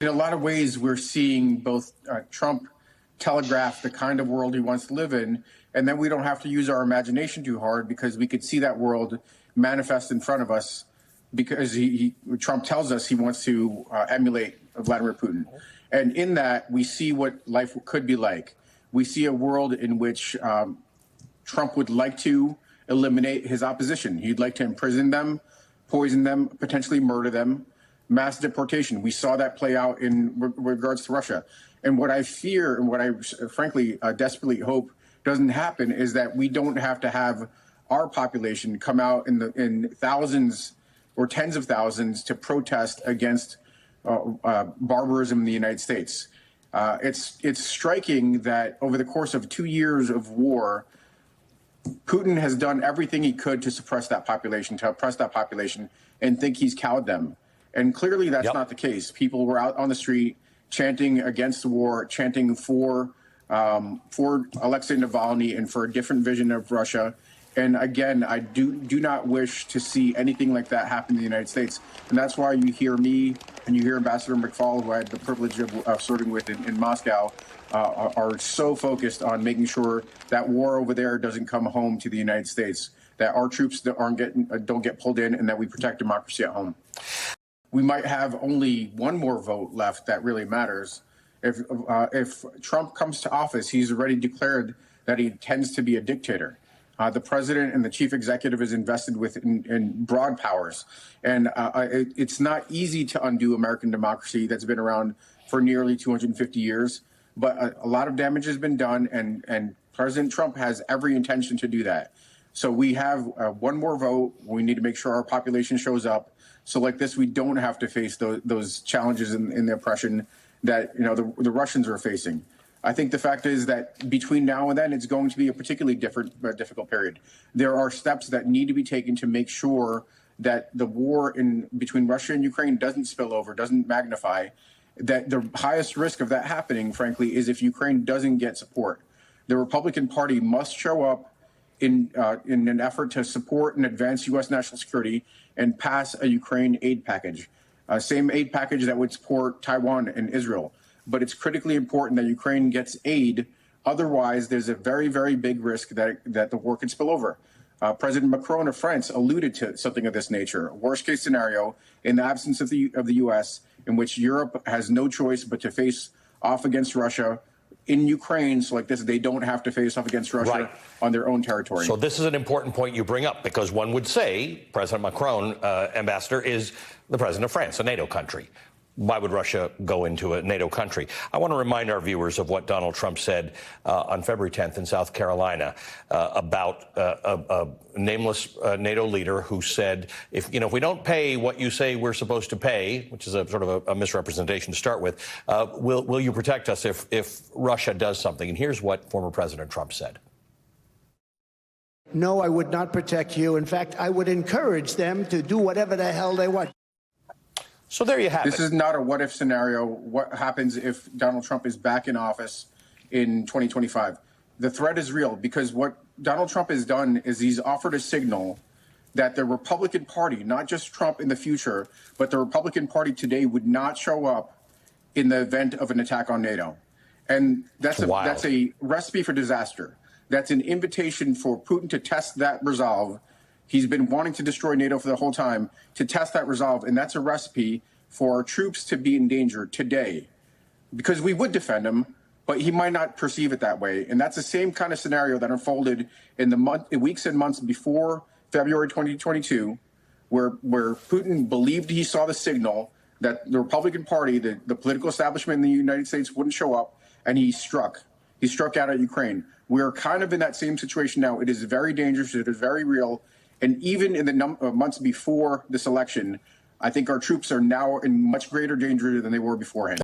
In a lot of ways, we're seeing both Trump telegraph the kind of world he wants to live in, and then we don't have to use our imagination too hard because we could see that world manifest in front of us because Trump tells us he wants to emulate Vladimir Putin. And in that, we see what life could be like. We see a world in which Trump would like to eliminate his opposition. He'd like to imprison them, poison them, potentially murder them. Mass deportation. We saw that play out in regards to Russia. And what I fear and what I frankly desperately hope doesn't happen is that we don't have to have our population come out in thousands or tens of thousands to protest against barbarism in the United States. It's striking that over the course of 2 years of war, Putin has done everything he could to suppress that population, to oppress that population, and think he's cowed them. And clearly that's not the case. People were out on the street chanting against the war, chanting for Alexei Navalny and for a different vision of Russia. And again, I do not wish to see anything like that happen in the United States. And that's why you hear me and you hear Ambassador McFaul, who I had the privilege of serving with in Moscow, are so focused on making sure that war over there doesn't come home to the United States, that our troops don't get pulled in, and that we protect democracy at home. We might have only one more vote left that really matters. If Trump comes to office, he's already declared that he intends to be a dictator. The president and the chief executive is invested in broad powers. And it's not easy to undo American democracy that's been around for nearly 250 years. But a lot of damage has been done, and President Trump has every intention to do that. So we have one more vote. We need to make sure our population shows up. So like this, we don't have to face those challenges in the oppression that the Russians are facing. I think the fact is that between now and then, it's going to be a particularly difficult period. There are steps that need to be taken to make sure that the war between Russia and Ukraine doesn't spill over, doesn't magnify. That the highest risk of that happening, frankly, is if Ukraine doesn't get support. The Republican Party must show up in an effort to support and advance U.S. national security and pass a Ukraine aid package, same aid package that would support Taiwan and Israel. But it's critically important that Ukraine gets aid. Otherwise, there's a very, very big risk that the war could spill over. President Macron of France alluded to something of this nature, a worst-case scenario in the absence of the U.S., in which Europe has no choice but to face off against Russia in Ukraine, so like this, they don't have to face off against Russia on their own territory. So this is an important point you bring up, because one would say President Macron, Ambassador, is the president of France, a NATO country. Why would Russia go into a NATO country? I want to remind our viewers of what Donald Trump said on February 10th in South Carolina about a nameless NATO leader who said, if we don't pay what you say we're supposed to pay, which is a sort of a misrepresentation to start with, will you protect us if Russia does something? And here's what former President Trump said. No, I would not protect you. In fact, I would encourage them to do whatever the hell they want. So there you have it. This is not a what-if scenario. What happens if Donald Trump is back in office in 2025? The threat is real, because what Donald Trump has done is he's offered a signal that the Republican Party, not just Trump in the future, but the Republican Party today would not show up in the event of an attack on NATO. And that's a recipe for disaster. That's an invitation for Putin to test that resolve. He's been wanting to destroy NATO for the whole time, to test that resolve, and that's a recipe for our troops to be in danger today. Because we would defend him, but he might not perceive it that way. And that's the same kind of scenario that unfolded in the weeks and months before February 2022, where Putin believed he saw the signal that the Republican Party, the political establishment in the United States, wouldn't show up, and he struck. He struck out at Ukraine. We're kind of in that same situation now. It is very dangerous. It is very real. And even in the months before this election, I think our troops are now in much greater danger than they were beforehand.